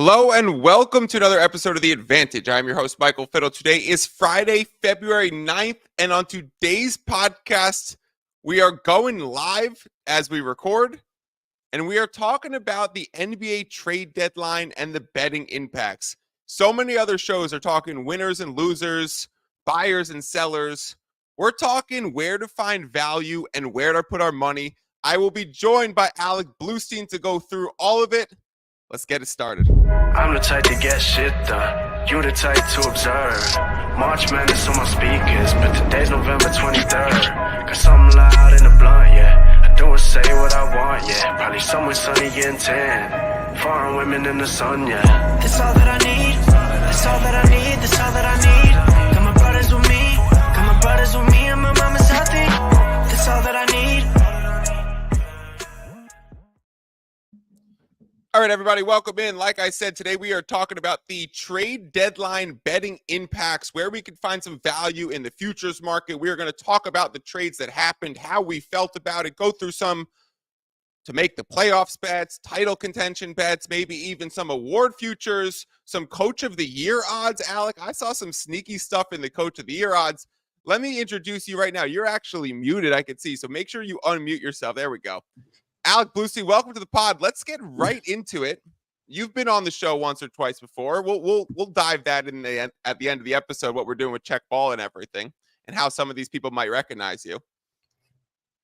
Hello and welcome to another episode of The Advantage. I'm your host, Michael Fiddle. Today is Friday, February 9th, and on today's podcast, we are going live as we record, and we are talking about the NBA trade deadline and the betting impacts. So many other shows are talking winners and losers, buyers and sellers. We're talking where to find value and where to put our money. I will be joined by Alec Bluestein to go through all of it. Let's get it started. I'm the type to get shit done. You the type to observe. March Madness on my speakers, but today's November 23rd. Got something loud in the blunt, yeah. I don't say what I want, yeah. Probably somewhere sunny getting tan. Foreign women in the sun, yeah. This all that I need. This all that I need. This all that I need. Got my brothers with me. Got my brothers with me, and my mama's healthy. This all that I need. All right, everybody, welcome in. Like I said, today we are talking about the trade deadline betting impacts, where we can find some value in the futures market. We are going to talk about the trades that happened, how we felt about it, go through some to make the playoffs bets, title contention bets, maybe even some award futures, some coach of the year odds. Alec, I saw some sneaky stuff in the coach of the year odds. Let me introduce you right now. You're actually muted, I can see, so make sure you unmute yourself. There we go. Alec Bluestein, welcome to the pod. Let's get right into it. You've been on the show once or twice before. We'll dive that in at the end of the episode, what we're doing with check ball and everything, and how some of these people might recognize you.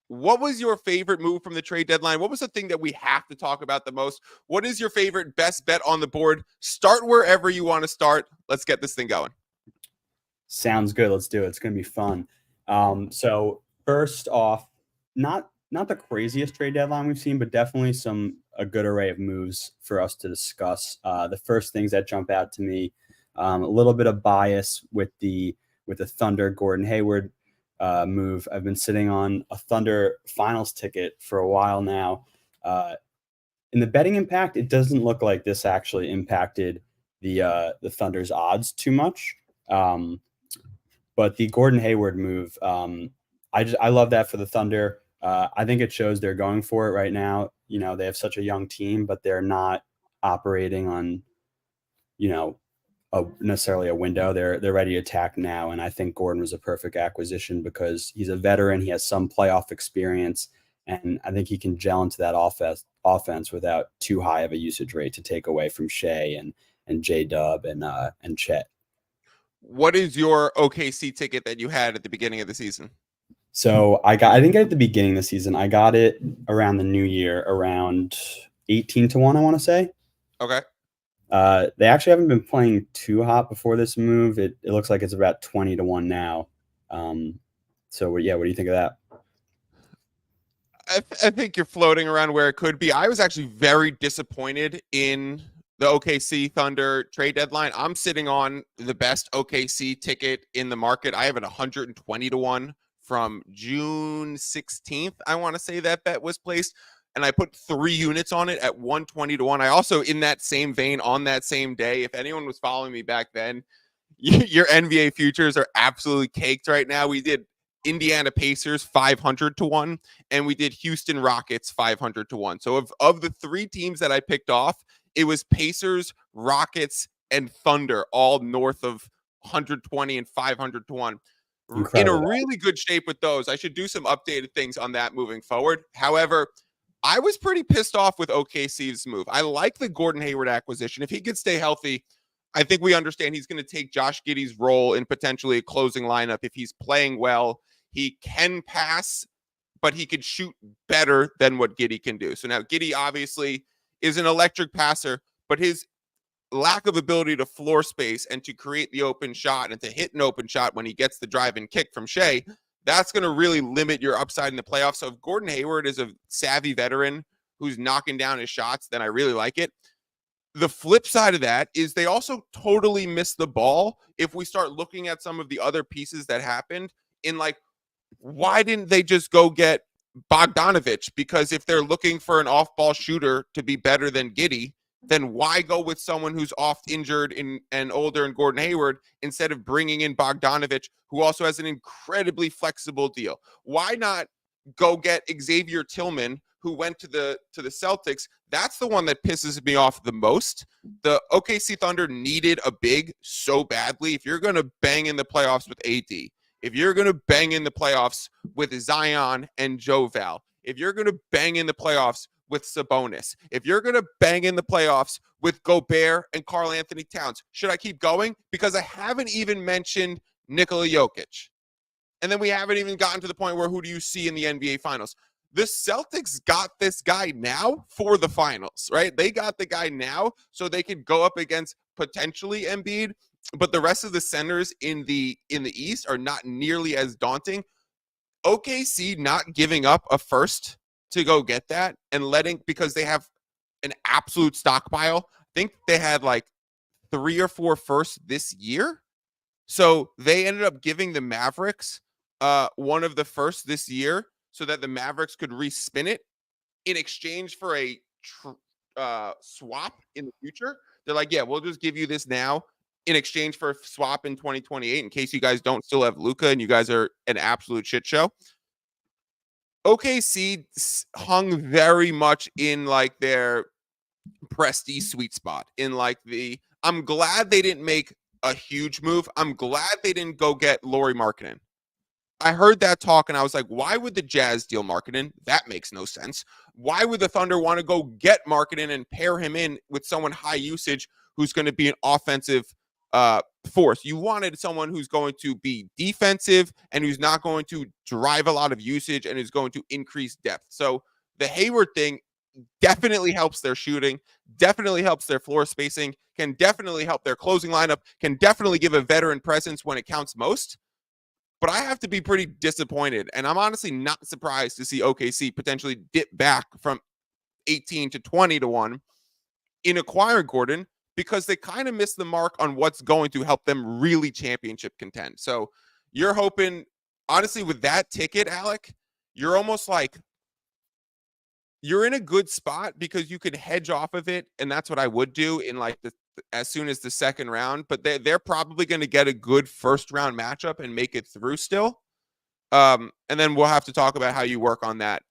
What was your favorite move from the trade deadline? What was the thing that we have to talk about the most? What is your favorite best bet on the board? Start wherever you want to start. Let's get this thing going. Sounds good. Let's do it. It's going to be fun. So first off, not the craziest trade deadline we've seen, but definitely a good array of moves for us to discuss. The first things that jump out to me, a little bit of bias with the Thunder Gordon Hayward move. I've been sitting on a Thunder finals ticket for a while now. In the betting impact, it doesn't look like this actually impacted the Thunder's odds too much. But the Gordon Hayward move, I love that for the Thunder. I think it shows they're going for it right now. You know, they have such a young team, but they're not operating on, necessarily a window. They're ready to attack now. And I think Gordon was a perfect acquisition because he's a veteran. He has some playoff experience, and I think he can gel into that offense without too high of a usage rate to take away from Shea and J-Dub and Chet. What is your OKC ticket that you had at the beginning of the season? So I didn't get it at the beginning of the season. I got it around the new year, around 18-1, I want to say. Okay. They actually haven't been playing too hot before this move. It looks like it's about 20-1 now. So what do you think of that? I think you're floating around where it could be. I was actually very disappointed in the OKC Thunder trade deadline. I'm sitting on the best OKC ticket in the market. I have it 120-1 from June 16th. I want to say that bet was placed, and I put 3 units on it at 120-1. I also, in that same vein, on that same day, if anyone was following me back then, your NBA futures are absolutely caked right now. We did Indiana Pacers 500-1, and we did Houston Rockets 500-1. So of the 3 teams that I picked off, it was Pacers, Rockets, and Thunder, all north of 120 and 500-1. Incredible. In a really good shape with those. I should do some updated things on that moving forward. However, I was pretty pissed off with OKC's move. I like the Gordon Hayward acquisition. If he could stay healthy, I think we understand he's going to take Josh Giddey's role in potentially a closing lineup. If he's playing well, he can pass, but he could shoot better than what Giddey can do. So now Giddey obviously is an electric passer, but his lack of ability to floor space and to create the open shot and to hit an open shot when he gets the drive and kick from Shea, that's going to really limit your upside in the playoffs. So if Gordon Hayward is a savvy veteran who's knocking down his shots, then I really like it. The flip side of that is they also totally missed the ball. If we start looking at some of the other pieces that happened in, like, why didn't they just go get Bogdanovich? Because if they're looking for an off-ball shooter to be better than Giddey, then why go with someone who's oft injured and older in Gordon Hayward instead of bringing in Bogdanovich, who also has an incredibly flexible deal? Why not go get Xavier Tillman, who went to the Celtics. That's the one that pisses me off the most. The OKC Thunder needed a big so badly. If you're going to bang in the playoffs with AD, if you're going to bang in the playoffs with Zion and Joe Val, if you're going to bang in the playoffs with Sabonis, if you're going to bang in the playoffs with Gobert and Karl Anthony Towns, should I keep going? Because I haven't even mentioned Nikola Jokic. And then we haven't even gotten to the point where who do you see in the NBA Finals? The Celtics got this guy now for the finals, right? They got the guy now so they could go up against potentially Embiid, but the rest of the centers in the East are not nearly as daunting. OKC not giving up a first to go get that and because they have an absolute stockpile. I think they had like 3 or 4 firsts this year. So they ended up giving the Mavericks one of the firsts this year so that the Mavericks could respin it in exchange for a swap in the future. They're like, yeah, we'll just give you this now in exchange for a swap in 2028 in case you guys don't still have Luka and you guys are an absolute shit show. OKC hung very much in like their prestige sweet spot in like I'm glad they didn't make a huge move. I'm glad they didn't go get Lauri Markkanen. I heard that talk and I was like, why would the Jazz deal Markkanen? That makes no sense. Why would the Thunder want to go get Markkanen and pair him in with someone high usage who's going to be an offensive force? You wanted someone who's going to be defensive and who's not going to drive a lot of usage and is going to increase depth. So the Hayward thing definitely helps their shooting, definitely helps their floor spacing, can definitely help their closing lineup, can definitely give a veteran presence when it counts most. But I have to be pretty disappointed, and I'm honestly not surprised to see OKC potentially dip back from 18 to 20 to 1 in acquiring Gordon because they kind of missed the mark on what's going to help them really championship contend. So you're hoping, honestly, with that ticket, Alec, you're almost like you're in a good spot because you could hedge off of it, and that's what I would do in like as soon as the second round. But they're probably going to get a good first round matchup and make it through still. And then we'll have to talk about how you work on that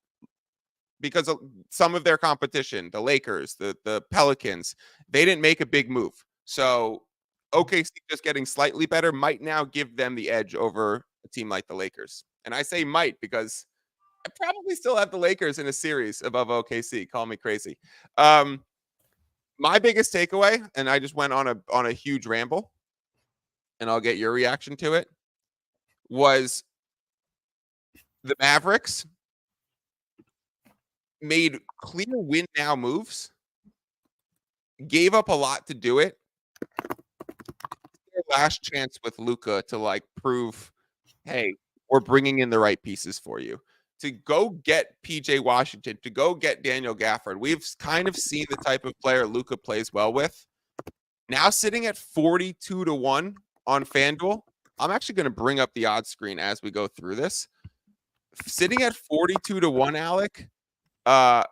because some of their competition, the Lakers, the Pelicans, they didn't make a big move. So OKC just getting slightly better might now give them the edge over a team like the Lakers. And I say might because I probably still have the Lakers in a series above OKC. Call me crazy. My biggest takeaway, and I just went on a huge ramble, and I'll get your reaction to it, was the Mavericks made clear win now moves, gave up a lot to do it. Their last chance with Luka to like prove, hey, we're bringing in the right pieces for you. To go get PJ Washington, to go get Daniel Gafford. We've kind of seen the type of player Luka plays well with. Now sitting at 42 to 1 on FanDuel. I'm actually going to bring up the odds screen as we go through this. Sitting at 42 to 1, Alec. I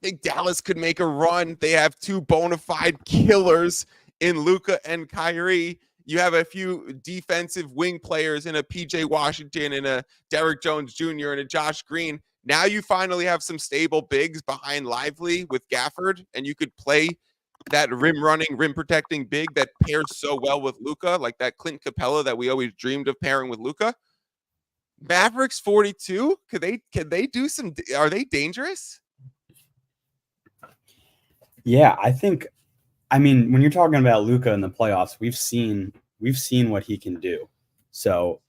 think Dallas could make a run. They have 2 bona fide killers in Luka and Kyrie. You have a few defensive wing players in a PJ Washington and a Derrick Jones Jr. and a Josh Green. Now you finally have some stable bigs behind Lively with Gafford, and you could play that rim running, rim protecting big that pairs so well with Luka, like that Clint Capella that we always dreamed of pairing with Luka. Mavericks 42. Could they do some? Are they dangerous? Yeah, I mean, when you're talking about Luka in the playoffs, we've seen what he can do. So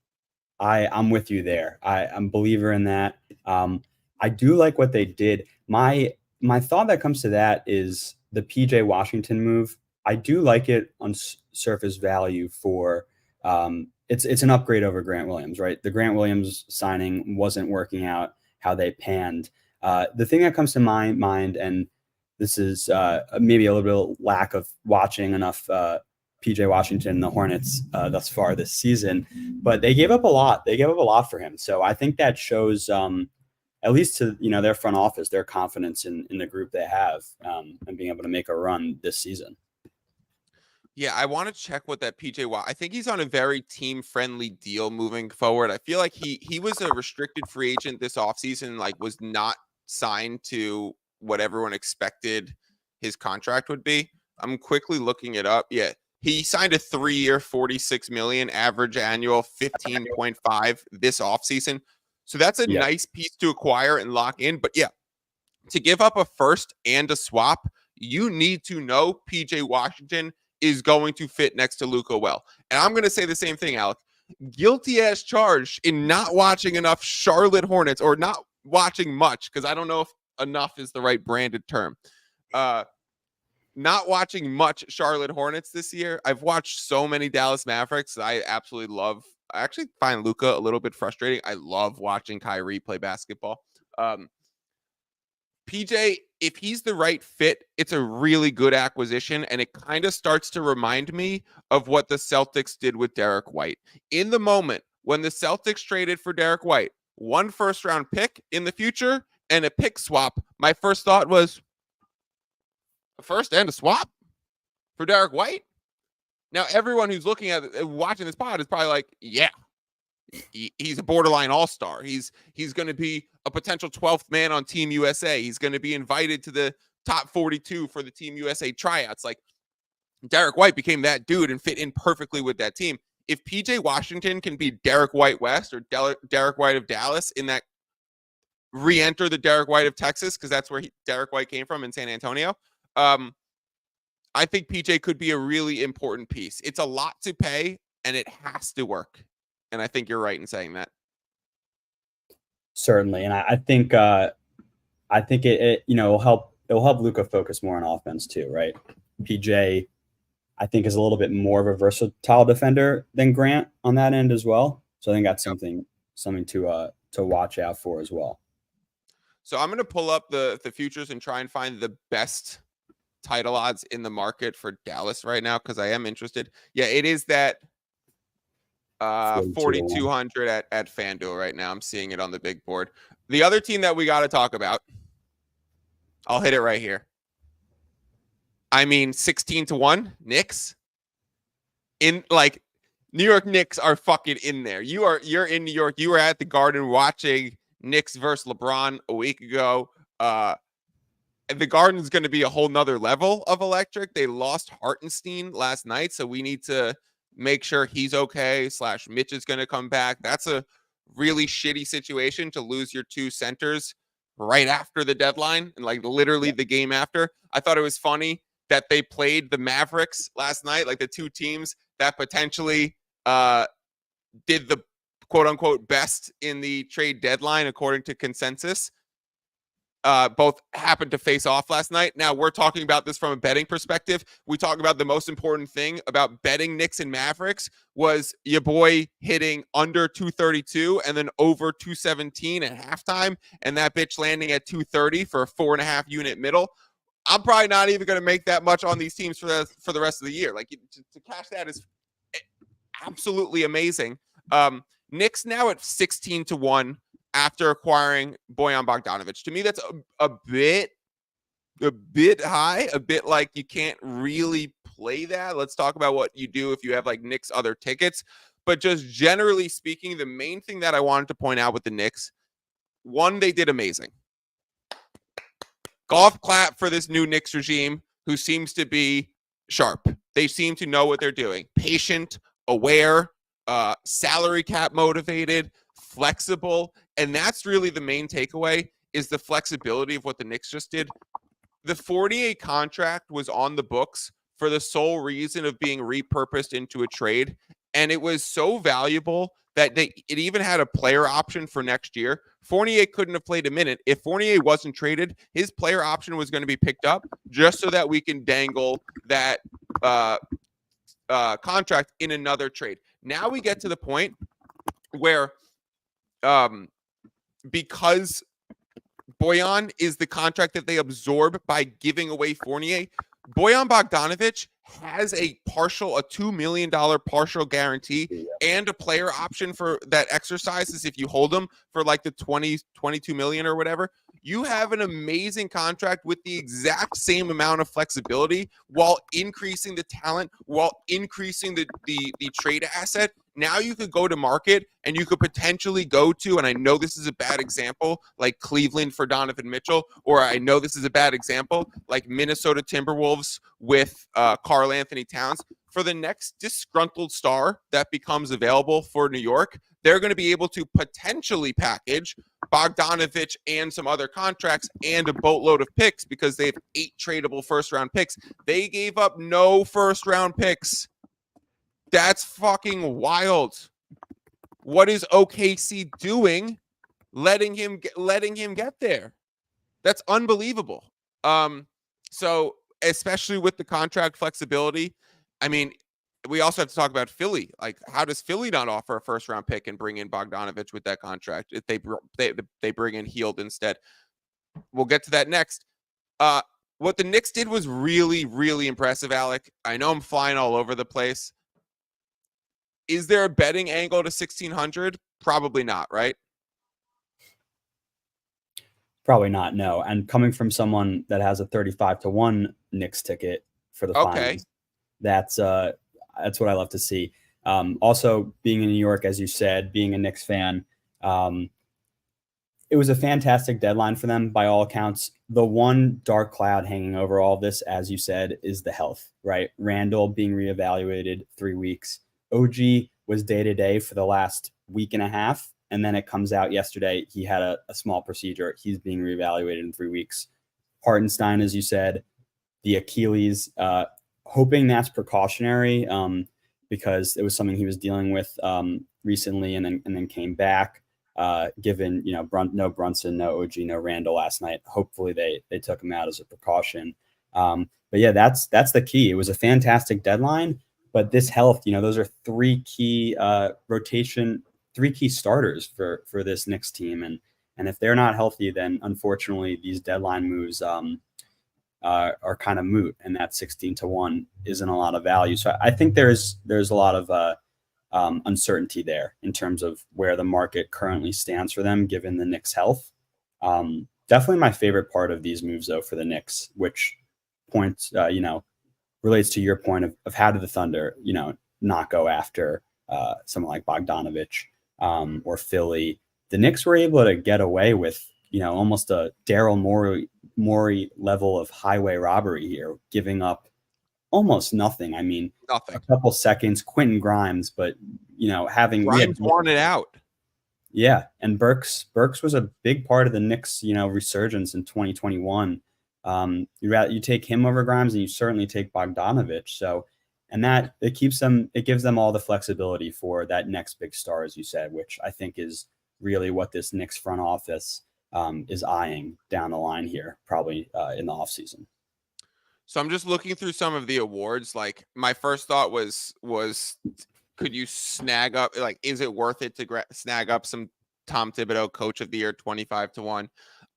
I'm with you there. I'm a believer in that. I do like what they did. My thought that comes to that is the PJ Washington move. I do like it on surface value for it's an upgrade over Grant Williams, right? The Grant Williams signing wasn't working out how they panned. The thing that comes to my mind, and this is maybe a little bit of lack of watching enough PJ Washington and the Hornets thus far this season, but they gave up a lot. They gave up a lot for him. So I think that shows, at least to their front office, their confidence in the group they have and being able to make a run this season. Yeah, I want to check what that PJ Watt. I think he's on a very team-friendly deal moving forward. I feel like he was a restricted free agent this offseason, like was not signed to what everyone expected his contract would be. I'm quickly looking it up. Yeah, he signed a 3-year, 46 million average annual, 15.5 this offseason. So that's a Yeah. nice piece to acquire and lock in. But yeah, to give up a first and a swap, you need to know PJ Washington is going to fit next to Luca well. And I'm going to say the same thing, Alec. Guilty as charged in not watching enough Charlotte Hornets, or not watching much, because I don't know if enough is the right branded term. Not watching much Charlotte Hornets this year. I've watched so many Dallas Mavericks that I absolutely love. I actually find Luca a little bit frustrating. I love watching Kyrie play basketball. PJ, if he's the right fit, it's a really good acquisition, and it kind of starts to remind me of what the Celtics did with Derek White. In the moment when the Celtics traded for Derek White, 1 first-round pick in the future and a pick swap, my first thought was a first and a swap for Derek White? Now, everyone who's looking at watching this pod is probably like, yeah, he's a borderline all-star. He's going to be a potential 12th man on Team USA. He's going to be invited to the top 42 for the Team USA tryouts. Like, Derek White became that dude and fit in perfectly with that team. If PJ Washington can be Derek White West or Derek White of Dallas in that, re-enter the Derek White of Texas, because that's where Derek White came from in San Antonio, I think PJ could be a really important piece. It's a lot to pay, and it has to work. And I think you're right in saying that. Certainly, and I think it it'll help Luka focus more on offense too, right? PJ, I think, is a little bit more of a versatile defender than Grant on that end as well. So I think that's something to watch out for as well. So I'm going to pull up the futures and try and find the best title odds in the market for Dallas right now, because I am interested. Yeah, it is that 4,200 at FanDuel right now. I'm seeing it on the big board. The other team that we got to talk about, I'll hit it right here. I mean, 16-1 Knicks. In like, New York Knicks are fucking in there. You're in New York. You were at the Garden watching Knicks versus LeBron a week ago. The Garden's going to be a whole nother level of electric. They lost Hartenstein last night, so we need to make sure he's okay. / Mitch is going to come back. That's a really shitty situation to lose your 2 centers right after the deadline, and like literally the game after. I thought it was funny that they played the Mavericks last night, like the 2 teams that potentially did the quote unquote best in the trade deadline according to consensus. Both happened to face off last night. Now, we're talking about this from a betting perspective. We talk about the most important thing about betting Knicks and Mavericks was your boy hitting under 232 and then over 217 at halftime, and that bitch landing at 230 for a 4.5 unit middle. I'm probably not even going to make that much on these teams for the rest of the year. Like, to cash that is absolutely amazing. Knicks now at 16-1 after acquiring Bojan Bogdanovic. To me, that's a bit high, a bit like you can't really play that. Let's talk about what you do if you have like Knicks other tickets. But just generally speaking, the main thing that I wanted to point out with the Knicks, one, they did amazing. Golf clap for this new Knicks regime, who seems to be sharp. They seem to know what they're doing. Patient, aware, salary cap motivated, flexible. And that's really the main takeaway, is the flexibility of what the Knicks just did. The Fournier contract was on the books for the sole reason of being repurposed into a trade. And it was so valuable that it even had a player option for next year. Fournier couldn't have played a minute. If Fournier wasn't traded, his player option was going to be picked up just so that we can dangle that contract in another trade. Now we get to the point where because Bojan is the contract that they absorb by giving away Fournier, Bojan Bogdanovic has a $2 million partial guarantee and a player option for that exercises if you hold them for like the 22 million or whatever. You have an amazing contract with the exact same amount of flexibility while increasing the talent, while increasing the trade asset. Now you could go to market and you could potentially go to, and I know this is a bad example, like Cleveland for Donovan Mitchell, or I know this is a bad example, like Minnesota Timberwolves with Karl Anthony Towns. For the next disgruntled star that becomes available for New York, they're going to be able to potentially package Bogdanovich and some other contracts and a boatload of picks because they have 8 tradable first-round picks. They gave up no first-round picks. That's fucking wild. What is OKC doing letting him get there? That's unbelievable. So especially with the contract flexibility, I mean, we also have to talk about Philly. Like, how does Philly not offer a first-round pick and bring in Bogdanovich with that contract if they bring in Hield instead? We'll get to that next. What the Knicks did was really, really impressive, Alec. I know I'm flying all over the place. Is there a betting angle to 1,600? Probably not, right? Probably not, no. And coming from someone that has a 35-1 Knicks ticket for the finals, that's what I love to see. Also, being in New York, as you said, being a Knicks fan, it was a fantastic deadline for them by all accounts. The one dark cloud hanging over all this, as you said, is the health, right? Randall being reevaluated 3 weeks. OG was day-to-day for the last week and a half, and then it comes out yesterday he had a small procedure. He's being reevaluated in 3 weeks. Hartenstein, as you said, the Achilles, hoping that's precautionary because it was something he was dealing with recently and then came back. Given, no Brunson, no OG, no Randall last night. Hopefully they took him out as a precaution. But yeah, that's the key. It was a fantastic deadline, but this health, those are 3 key rotation, 3 key starters for this Knicks team. And if they're not healthy, then unfortunately these deadline moves are kind of moot, and that 16-1 isn't a lot of value. So I think there's a lot of uncertainty there in terms of where the market currently stands for them, given the Knicks' health. Definitely my favorite part of these moves, though, for the Knicks, which points, relates to your point of how did the Thunder, not go after someone like Bogdanovich or Philly. The Knicks were able to get away with, almost a Daryl Morey level of highway robbery here, giving up almost nothing. I mean, nothing. A couple seconds, Quentin Grimes, but having Grimes wanted out. Yeah, and Burks was a big part of the Knicks, resurgence in 2021. You take him over Grimes, and you certainly take Bogdanovich. So, and that it gives them all the flexibility for that next big star, as you said, which I think is really what this Knicks front office is eyeing down the line here, probably in the offseason. So I'm just looking through some of the awards. Like, my first thought was could you snag up, like, is it worth it to snag up some Tom Thibodeau Coach of the Year 25-1?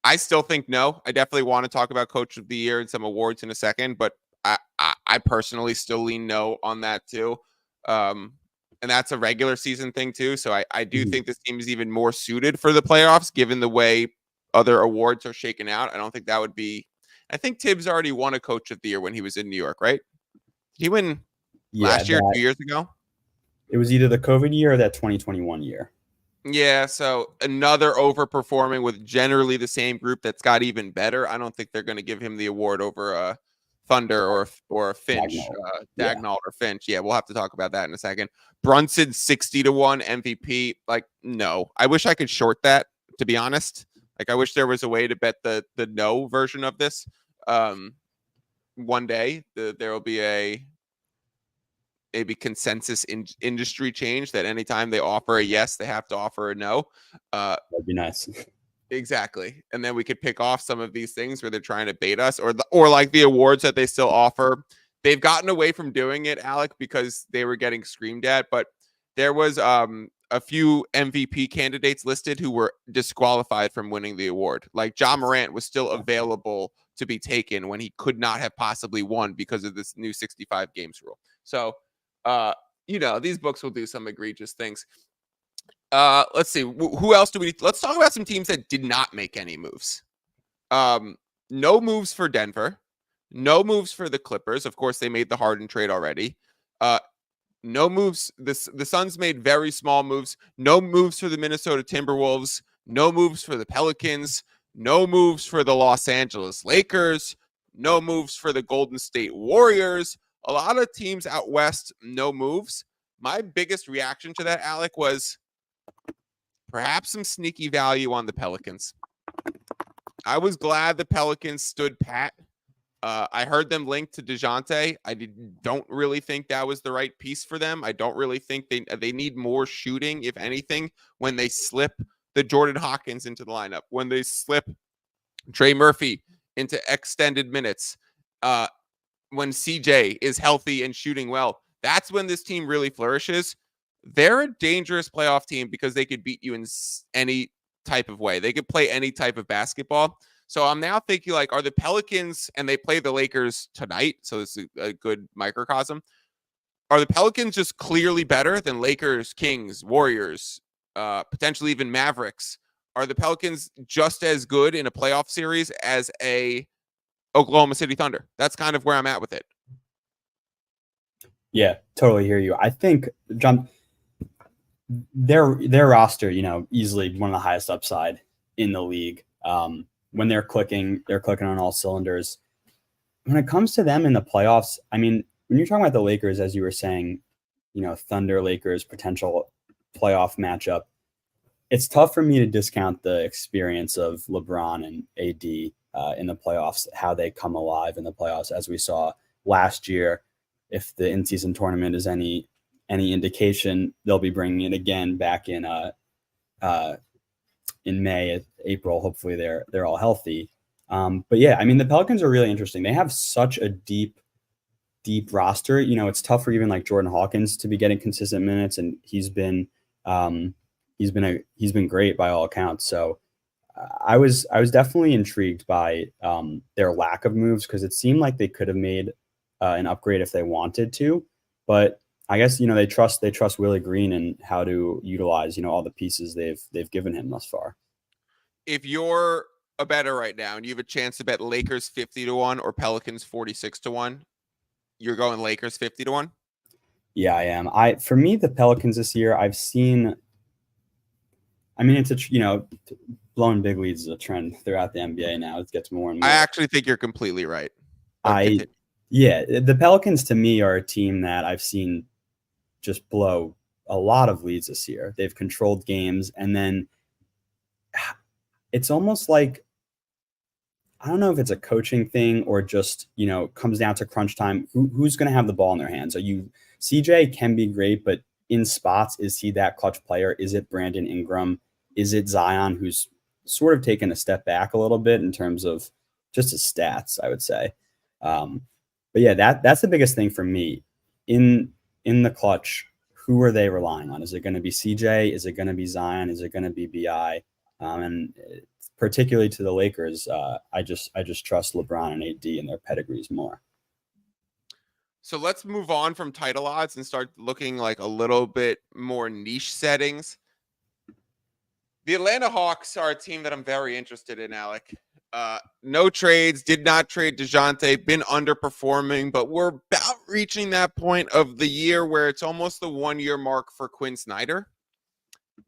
I still think no. I definitely want to talk about Coach of the Year and some awards in a second, but I personally still lean no on that too. And that's a regular season thing too. So I do think this team is even more suited for the playoffs, given the way other awards are shaken out. I don't think that would be. I think Tibbs already won a Coach of the Year when he was in New York, right? Did he win last year, 2 years ago? It was either the COVID year or that 2021 year. Yeah, so another overperforming with generally the same group that's got even better. I don't think they're going to give him the award over Thunder or Finch, Dagnall or Finch. Yeah, we'll have to talk about that in a second. Brunson 60-1 MVP. Like, no. I wish I could short that, to be honest. Like, I wish there was a way to bet the no version of this. One day there will be a maybe consensus in industry change that anytime they offer a yes, they have to offer a no. That'd be nice. Exactly. And then we could pick off some of these things where they're trying to bait us, or like the awards that they still offer. They've gotten away from doing it, Alec, because they were getting screamed at. But there was a a few MVP candidates listed who were disqualified from winning the award. Like Ja Morant was still available to be taken when he could not have possibly won because of this new 65 games rule. So, these books will do some egregious things. Let's see. Who else do we need? Let's talk about some teams that did not make any moves. No moves for Denver. No moves for the Clippers. Of course, they made the Harden trade already. No moves. The Suns made very small moves. No moves for the Minnesota Timberwolves. No moves for the Pelicans. No moves for the Los Angeles Lakers. No moves for the Golden State Warriors. A lot of teams out west, no moves. My biggest reaction to that, Alec, was perhaps some sneaky value on the Pelicans. I was glad the Pelicans stood pat. I heard them linked to DeJounte. Don't really think that was the right piece for them. I don't really think they need more shooting, if anything, when they slip the Jordan Hawkins into the lineup, when they slip Trey Murphy into extended minutes, when CJ is healthy and shooting well. That's when this team really flourishes. They're a dangerous playoff team because they could beat you in any type of way. They could play any type of basketball. So I'm now thinking, like, are the Pelicans, and they play the Lakers tonight, so this is a good microcosm. Are the Pelicans just clearly better than Lakers, Kings, Warriors, potentially even Mavericks? Are the Pelicans just as good in a playoff series as a Oklahoma City Thunder? That's kind of where I'm at with it. Yeah, totally hear you. I think, John, their roster, easily one of the highest upside in the league. When they're clicking on all cylinders. When it comes to them in the playoffs, I mean, when you're talking about the Lakers, as you were saying, Thunder Lakers potential playoff matchup, it's tough for me to discount the experience of LeBron and AD in the playoffs, how they come alive in the playoffs, as we saw last year. If the in-season tournament is any indication, they'll be bringing it again back in May, April. Hopefully they're all healthy. But yeah, I mean, the Pelicans are really interesting. They have such a deep roster. It's tough for even like Jordan Hawkins to be getting consistent minutes, and he's been great by all accounts. So I was definitely intrigued by their lack of moves, because it seemed like they could have made an upgrade if they wanted to, but I guess they trust Willie Green and how to utilize all the pieces they've given him thus far. If you're a bettor right now and you have a chance to bet Lakers 50-1 or Pelicans 46-1, you're going Lakers 50-1? Yeah, I am. For me, the Pelicans this year, I've seen. I mean, it's blowing big leads is a trend throughout the NBA now. It gets more and more. I actually think you're completely right. Yeah, the Pelicans to me are a team that I've seen just blow a lot of leads this year. They've controlled games, and then it's almost like, I don't know if it's a coaching thing or just, comes down to crunch time. Who's going to have the ball in their hands? CJ can be great, but in spots, is he that clutch player? Is it Brandon Ingram? Is it Zion, who's sort of taken a step back a little bit in terms of just his stats, I would say. But yeah, that's the biggest thing for me in the clutch. Who are they relying on? Is it going to be CJ? Is it going to be Zion? Is it going to be BI? And particularly to the Lakers, I just trust LeBron and AD and their pedigrees more. So let's move on from title odds and start looking like a little bit more niche settings. The Atlanta Hawks are a team that I'm very interested in, Alec. No trades, did not trade DeJounte, been underperforming, but we're about reaching that point of the year where it's almost the 1 year mark for Quinn Snyder.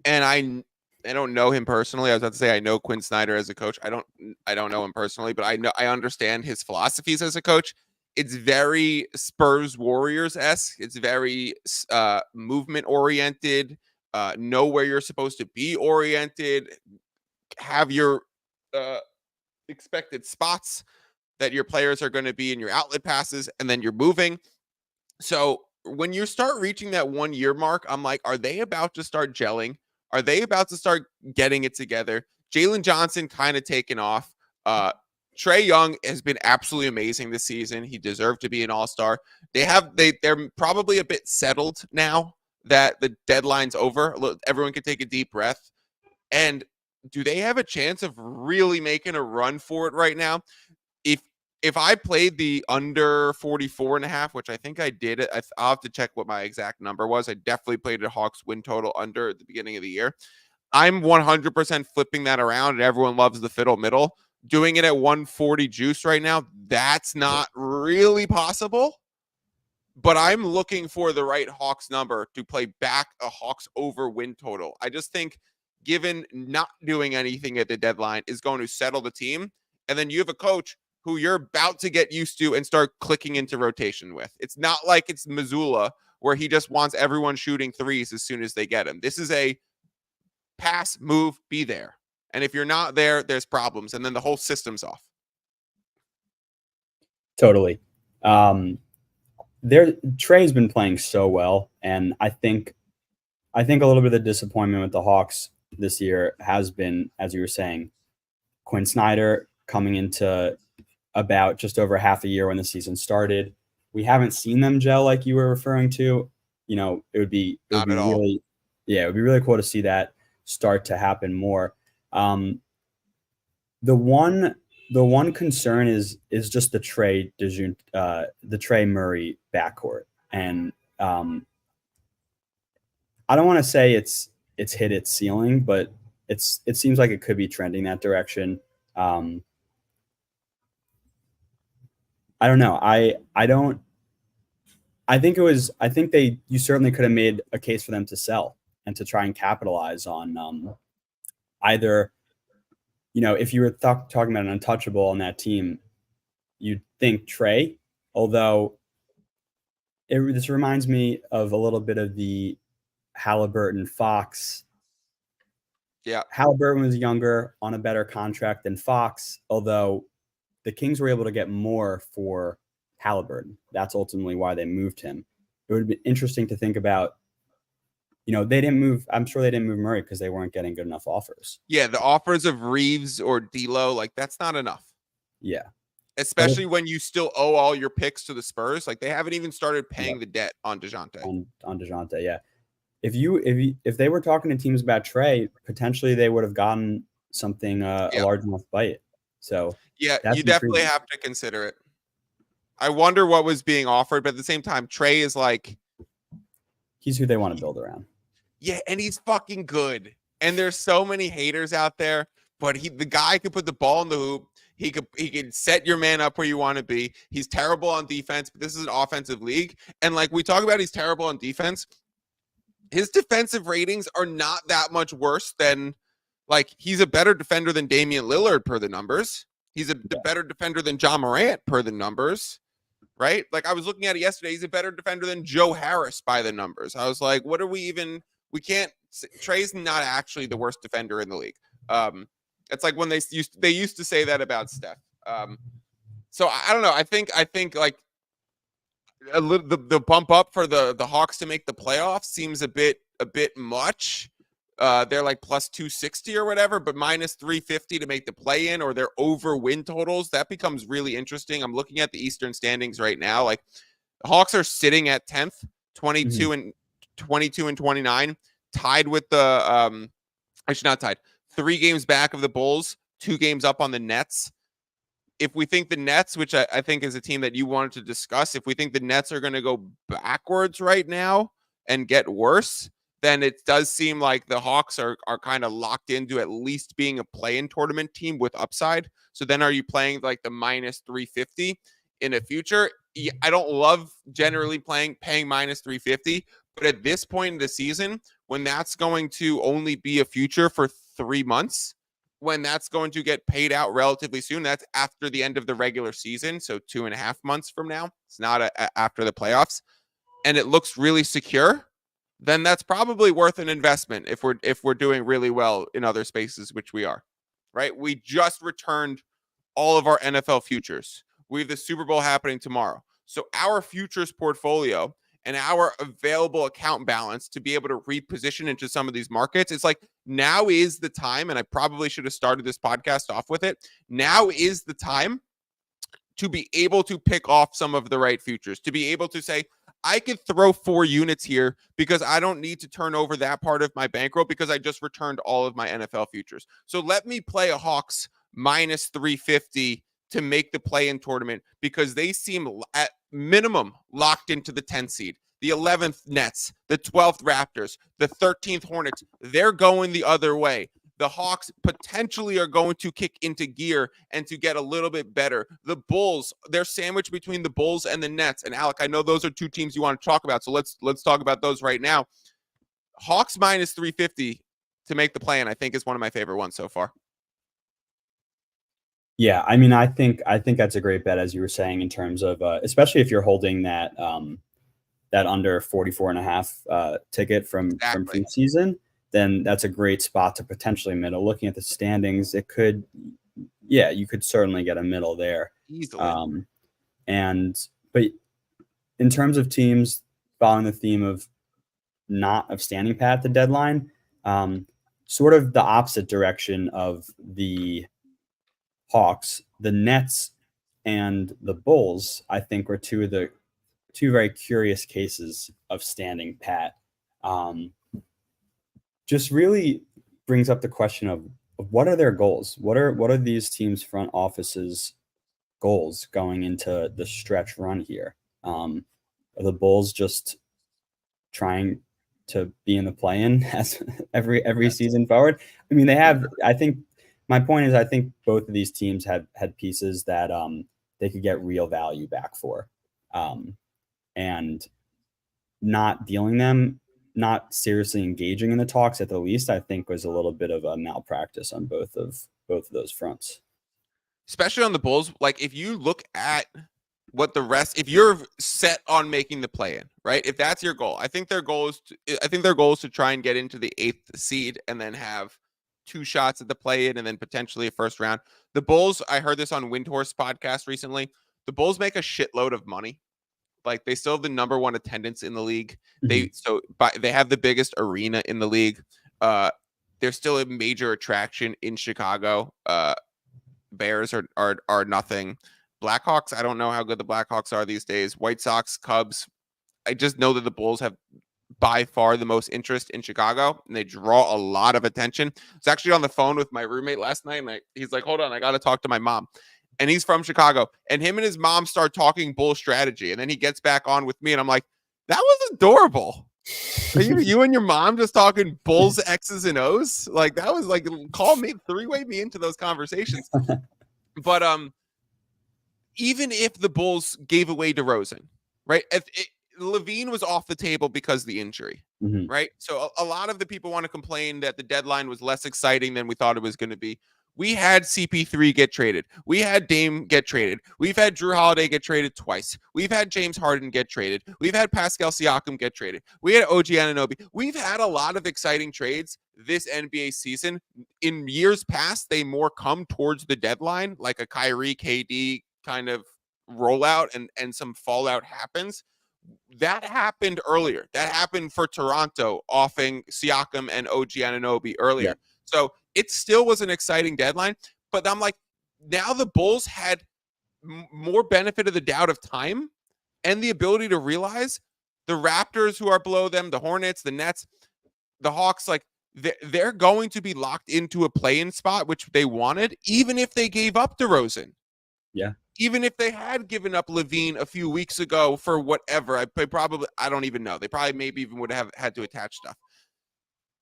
And I don't know him personally. I was about to say I know Quinn Snyder as a coach. I don't know him personally, but I understand his philosophies as a coach. It's very Spurs Warriors-esque. It's very movement oriented, know where you're supposed to be oriented, have your expected spots that your players are going to be in your outlet passes, and then you're moving. So when you start reaching that 1 year mark, I'm like, are they about to start gelling? Are they about to start getting it together? Jalen Johnson kind of taken off. Trae Young has been absolutely amazing this season. He deserved to be an all-star. They're probably a bit settled now. that the deadline's over. Everyone can take a deep breath. And do they have a chance of really making a run for it right now? If I played the under 44.5, which I think I did, I'll have to check what my exact number was. I definitely played a Hawks win total under at the beginning of the year. I'm 100% flipping that around, and everyone loves the fiddle middle. Doing it at 140 juice right now, that's not really possible. But I'm looking for the right Hawks number to play back a Hawks over win total. I just think given not doing anything at the deadline is going to settle the team. And then you have a coach who you're about to get used to and start clicking into rotation with. It's not like it's Missoula where he just wants everyone shooting threes as soon as they get him. This is a pass, move, be there. And if you're not there, there's problems. And then the whole system's off. Totally. Trey's been playing so well. And I think a little bit of the disappointment with the Hawks this year has been, as you were saying, Quinn Snyder coming into about just over half a year when the season started. We haven't seen them gel like you were referring to. You know, it would be really cool to see that start to happen more. The one concern is just the Trey Murray backcourt, and I don't want to say it's hit its ceiling, but it seems like it could be trending that direction. I don't know. I think you certainly could have made a case for them to sell and to try and capitalize on either, you know, if you were talking about an untouchable on that team, you'd think Trey, although this reminds me of a little bit of the Halliburton Fox. Yeah. Halliburton was younger on a better contract than Fox, although the Kings were able to get more for Halliburton. That's ultimately why they moved him. It would be interesting to think about, you know, I'm sure they didn't move Murray because they weren't getting good enough offers. Yeah, the offers of Reeves or D'Lo, like that's not enough. Yeah. Especially when you still owe all your picks to the Spurs. Like they haven't even started paying the debt on DeJounte. On DeJounte, yeah. If they were talking to teams about Trey, potentially they would have gotten something a large enough bite. So yeah, you definitely have to consider it. I wonder what was being offered, but at the same time, Trey is like, he's who they want to build around. Yeah, and he's fucking good. And there's so many haters out there, but the guy can put the ball in the hoop. He can set your man up where you want to be. He's terrible on defense, but this is an offensive league. And like we talk about, he's terrible on defense. His defensive ratings are not that much worse than, like, he's a better defender than Damian Lillard per the numbers. He's a better defender than John Morant per the numbers, right? Like I was looking at it yesterday. He's a better defender than Joe Harris by the numbers. I was like, what are we even? We can't. Trey's not actually the worst defender in the league. It's like when they used to say that about Steph. So I don't know. I think like the bump up for the Hawks to make the playoffs seems a bit much. They're like plus 260 or whatever, but minus 350 to make the play in, or they're over win totals. That becomes really interesting. I'm looking at the Eastern standings right now. Like the Hawks are sitting at 10th, 22 and 29, tied with the actually not tied, 3 games back of the Bulls, 2 games up on the Nets. If we think the Nets, which I think is a team that you wanted to discuss, if we think the Nets are going to go backwards right now and get worse, then it does seem like the Hawks are kind of locked into at least being a play-in tournament team with upside. So then are you playing like the minus 350 in the future? I don't love generally paying minus 350, but at this point in the season, when that's going to only be a future for 3 months, when that's going to get paid out relatively soon, that's after the end of the regular season. So 2.5 months from now, it's not after the playoffs, and it looks really secure, then that's probably worth an investment if we're doing really well in other spaces, which we are, right? We just returned all of our NFL futures. We have the Super Bowl happening tomorrow. So our futures portfolio and our available account balance to be able to reposition into some of these markets, it's like now is the time, and I probably should have started this podcast off with it. Now is the time to be able to pick off some of the right futures, to be able to say, I could throw 4 units here because I don't need to turn over that part of my bankroll because I just returned all of my NFL futures. So let me play a Hawks minus 350 to make the play-in tournament because they seem at minimum locked into the 10th seed. The 11th Nets, the 12th Raptors, the 13th Hornets, they're going the other way. The Hawks potentially are going to kick into gear and to get a little bit better. The Bulls, they're sandwiched between the Bulls and the Nets. And Alec, I know those are 2 teams you want to talk about, so let's talk about those right now. Hawks minus 350 to make the play-in, I think, is one of my favorite ones so far. Yeah, I mean, I think that's a great bet, as you were saying, in terms of especially if you're holding that that under 44.5 ticket from preseason, then that's a great spot to potentially middle. Looking at the standings, it could, yeah, you could certainly get a middle there easily. But in terms of teams following the theme of standing pat at the deadline, sort of the opposite direction of the Hawks, the Nets and the Bulls, I think, were two very curious cases of standing pat. Just really brings up the question of what are their goals? What are these teams' front offices' goals going into the stretch run here? Are the Bulls just trying to be in the play-in as every season forward? I mean, they have. I think my point is, I think both of these teams had pieces that they could get real value back for, and not dealing them, not seriously engaging in the talks at the least, I think was a little bit of a malpractice on both of those fronts. Especially on the Bulls, like if you look at what the rest, if you're set on making the play-in, right? If that's your goal, I think their goal is to try and get into the 8th seed and then have 2 shots at the play-in and then potentially a first round. The Bulls, I heard this on Windhorse podcast recently. The Bulls make a shitload of money. Like they still have the number 1 attendance in the league. Mm-hmm. They have the biggest arena in the league. They're still a major attraction in Chicago. Bears are nothing. Blackhawks, I don't know how good the Blackhawks are these days. White Sox, Cubs. I just know that the Bulls have by far the most interest in Chicago, and they draw a lot of attention. I was actually on the phone with my roommate last night, and he's like, hold on, I got to talk to my mom. And he's from Chicago, and him and his mom start talking Bull strategy, and then he gets back on with me, and I'm like, that was adorable. Are you and your mom just talking Bulls X's and O's? Like that was like, call me, 3-way me into those conversations. But even if the Bulls gave away DeRozan, right? Levine was off the table because of the injury, mm-hmm. right? So a lot of the people want to complain that the deadline was less exciting than we thought it was going to be. We had CP3 get traded. We had Dame get traded. We've had Drew Holiday get traded twice. We've had James Harden get traded. We've had Pascal Siakam get traded. We had OG Anunoby. We've had a lot of exciting trades this NBA season. In years past, they more come towards the deadline, like a Kyrie, KD kind of rollout and some fallout happens. That happened earlier. That happened for Toronto, offing Siakam and OG Anunoby earlier. Yeah. So it still was an exciting deadline, but I'm like, now the Bulls had more benefit of the doubt of time and the ability to realize the Raptors who are below them, the Hornets, the Nets, the Hawks, like they're going to be locked into a play-in spot, which they wanted, even if they gave up DeRozan. Yeah. Even if they had given up Levine a few weeks ago for whatever, I don't even know. They probably maybe even would have had to attach stuff.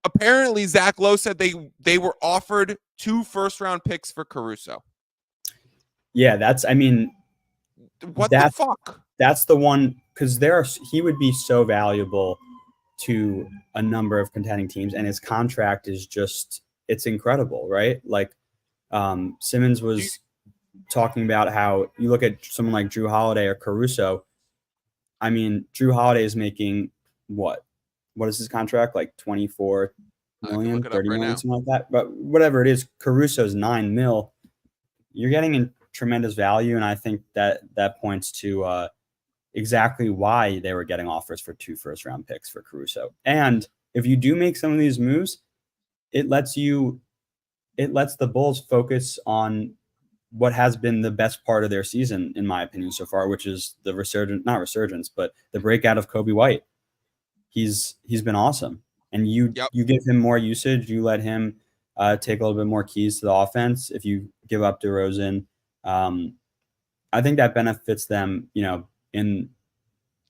Apparently, Zach Lowe said they were offered 2 first-round picks for Caruso. Yeah, the fuck? That's the one, because he would be so valuable to a number of contending teams, and his contract is just, it's incredible, right? Like Simmons was talking about how you look at someone like Drew Holiday or Caruso. I mean, Drew Holiday is making what is his contract? Like 24 million, 30 million, something like that. But whatever it is, Caruso's $9 million. You're getting in tremendous value. And I think that points to exactly why they were getting offers for 2 first-round picks for Caruso. And if you do make some of these moves, it lets the Bulls focus on what has been the best part of their season, in my opinion, so far, which is the not resurgence, but the breakout of Kobe White. He's been awesome, and you give him more usage. You let him take a little bit more keys to the offense. If you give up DeRozan, I think that benefits them, in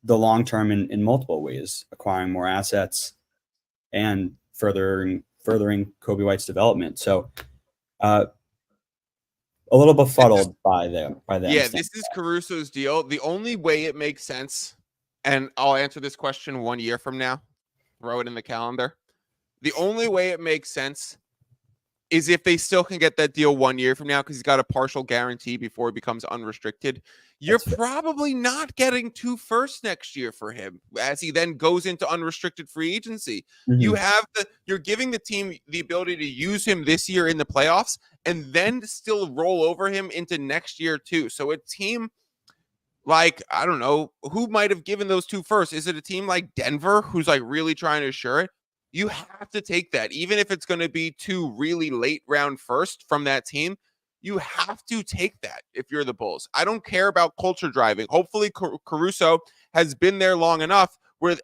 the long term in multiple ways, acquiring more assets and furthering Kobe White's development. So a little befuddled by them. Yeah, this is Caruso's deal. The only way it makes sense, and I'll answer this question 1 year from now, throw it in the calendar. The only way it makes sense is if they still can get that deal 1 year from now, because he's got a partial guarantee before he becomes unrestricted. You're probably not getting 2 firsts next year for him as he then goes into unrestricted free agency. Mm-hmm. You're giving the team the ability to use him this year in the playoffs and then still roll over him into next year too. So a team like, I don't know, who might have given those 2 firsts? Is it a team like Denver who's like really trying to assure it? You have to take that, even if it's going to be 2 really late round first from that team. You have to take that if you're the Bulls. I don't care about culture driving. Hopefully Caruso has been there long enough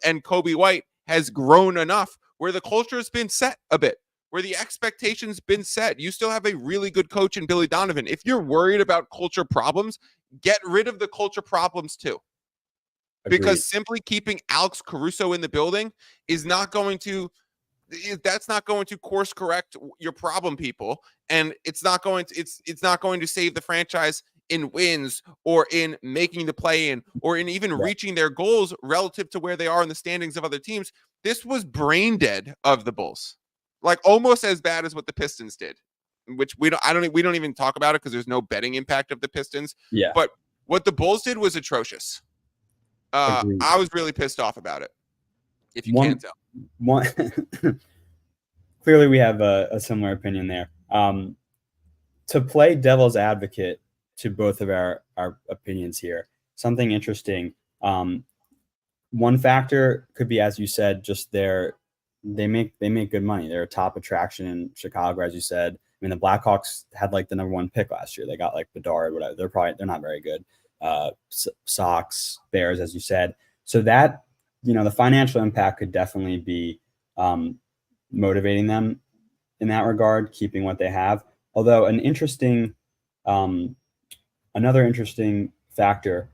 and Kobe White has grown enough where the culture has been set a bit, where the expectations been set. You still have a really good coach in Billy Donovan. If you're worried about culture problems, get rid of the culture problems too. Agreed. Because simply keeping Alex Caruso in the building is not going to course correct your problem people, and it's not going to save the franchise in wins or in making the play in or in even reaching their goals relative to where they are in the standings of other teams. This was brain dead of the Bulls, like almost as bad as what the Pistons did, which we don't even talk about it because there's no betting impact of the Pistons. Yeah, but what the Bulls did was atrocious. I was really pissed off about it, if you can't tell. Clearly we have a similar opinion there. To play devil's advocate to both of our opinions here, something interesting. One factor could be, as you said, just they make good money. They're a top attraction in Chicago, as you said. I mean, the Blackhawks had like the number 1 pick last year. They got like Bedard, whatever. They're not very good. Sox, Bears, as you said. So that, the financial impact could definitely be motivating them in that regard, keeping what they have. Although another interesting factor,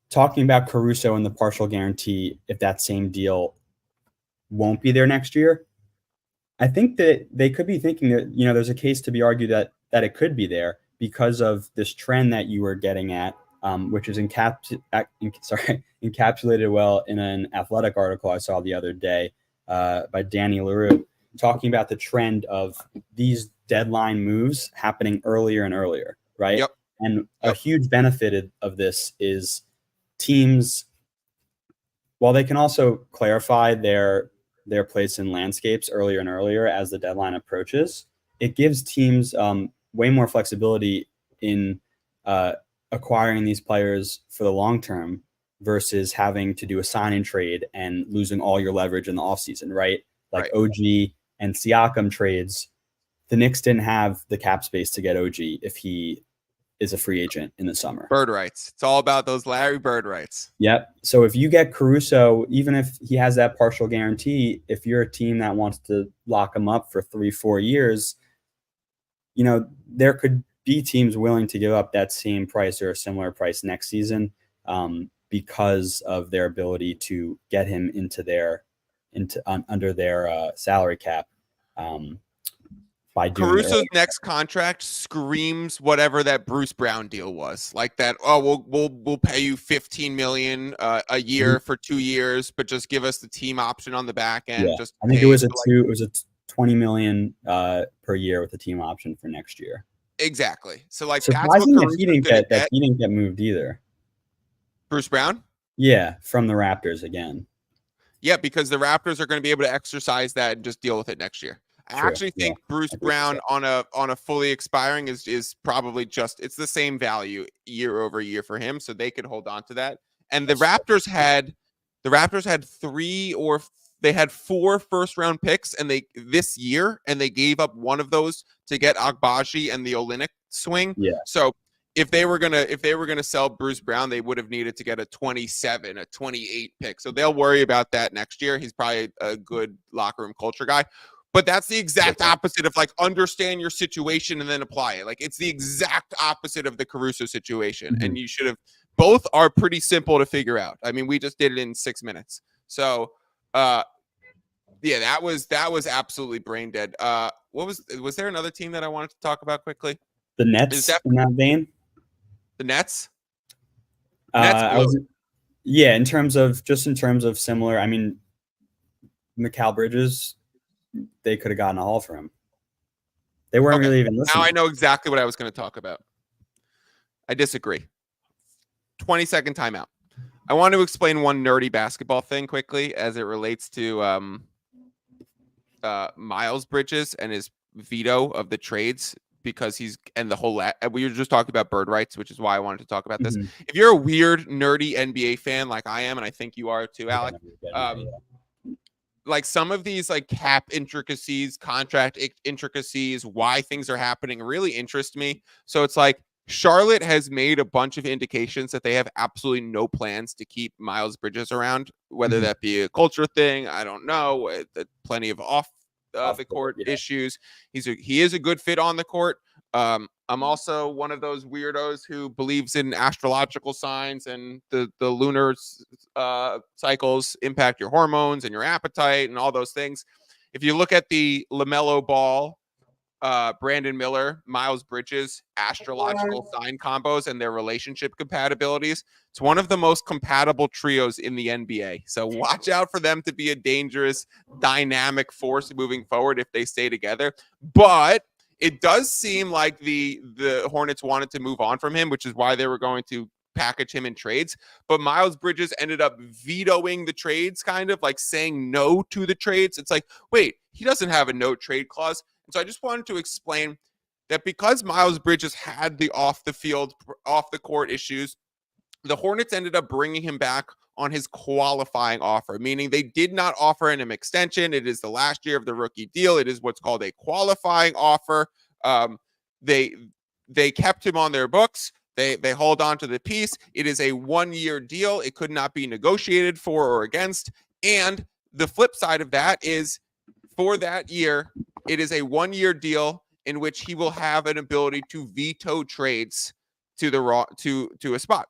talking about Caruso and the partial guarantee, if that same deal won't be there next year, I think that they could be thinking that, there's a case to be argued that it could be there because of this trend that you were getting at, which is encapsulated well in an Athletic article I saw the other day by Danny LaRue, talking about the trend of these deadline moves happening earlier and earlier, right? Yep. And a huge benefit of this is teams, while they can also clarify their place in landscapes earlier and earlier as the deadline approaches, it gives teams way more flexibility in acquiring these players for the long term versus having to do a sign and trade and losing all your leverage in the offseason, right? Like OG and Siakam trades, the Knicks didn't have the cap space to get OG if he is a free agent in the summer. Bird rights. It's all about those Larry Bird rights. Yep. So if you get Caruso, even if he has that partial guarantee, if you're a team that wants to lock him up for 3-4 years, there could be teams willing to give up that same price or a similar price next season because of their ability to get him under their salary cap. By doing Caruso's next contract screams whatever that Bruce Brown deal was, like that. Oh, we'll pay you $15 million a year for 2 years, but just give us the team option on the back end. Yeah. I think it was a $20 million per year with the team option for next year. Exactly. So like, surprising that he didn't get moved either. Bruce Brown? Yeah, from the Raptors again. Yeah, because the Raptors are going to be able to exercise that and just deal with it next year. I actually think Bruce Brown on a fully expiring is probably it's the same value year over year for him, so they could hold on to that. And the Raptors had 3 or they had 4 first-round picks this year, and they gave up one of those to get Agbaji and the Olynyk swing. Yeah. So if they were gonna sell Bruce Brown, they would have needed to get a 27, a 28 pick. So they'll worry about that next year. He's probably a good locker room culture guy. But that's the exact opposite of like understand your situation and then apply it. Like it's the exact opposite of the Caruso situation. Mm-hmm. And you should have both are pretty simple to figure out. I mean, we just did it in 6 minutes. So yeah, that was absolutely brain dead. Was there another team that I wanted to talk about quickly? The Nets in that vein. The Nets? Yeah, in terms of similar, I mean, Mikal Bridges, they could have gotten a haul for him. They weren't really even listening. Now I know exactly what I was going to talk about. I disagree. 20-second timeout. I want to explain one nerdy basketball thing quickly as it relates to Miles Bridges and his veto of the trades, because we were just talking about bird rights, which is why I wanted to talk about this. Mm-hmm. If you're a weird nerdy NBA fan like I am, and I think you are too, Alec, like some of these like cap intricacies, contract intricacies, why things are happening really interest me. So it's like Charlotte has made a bunch of indications that they have absolutely no plans to keep Miles Bridges around, whether that be a culture thing, I don't know, plenty of off the court issues. He is a good fit on the court. I'm also one of those weirdos who believes in astrological signs and the lunar cycles impact your hormones and your appetite and all those things. If you look at the LaMelo Ball, Brandon Miller, Miles Bridges, astrological sign combos and their relationship compatibilities, it's one of the most compatible trios in the NBA. So watch out for them to be a dangerous, dynamic force moving forward if they stay together. But it does seem like the Hornets wanted to move on from him, which is why they were going to package him in trades. But Miles Bridges ended up vetoing the trades, kind of like saying no to the trades. It's like, wait, he doesn't have a no trade clause. And so I just wanted to explain that because Miles Bridges had the off the court issues, the Hornets ended up bringing him back on his qualifying offer, meaning they did not offer him an extension. It is the last year of the rookie deal. It is what's called a qualifying offer. They kept him on their books. They hold on to the piece. It is a 1-year deal. It could not be negotiated for or against. And the flip side of that is for that year, it is a 1-year deal in which he will have an ability to veto trades to a spot.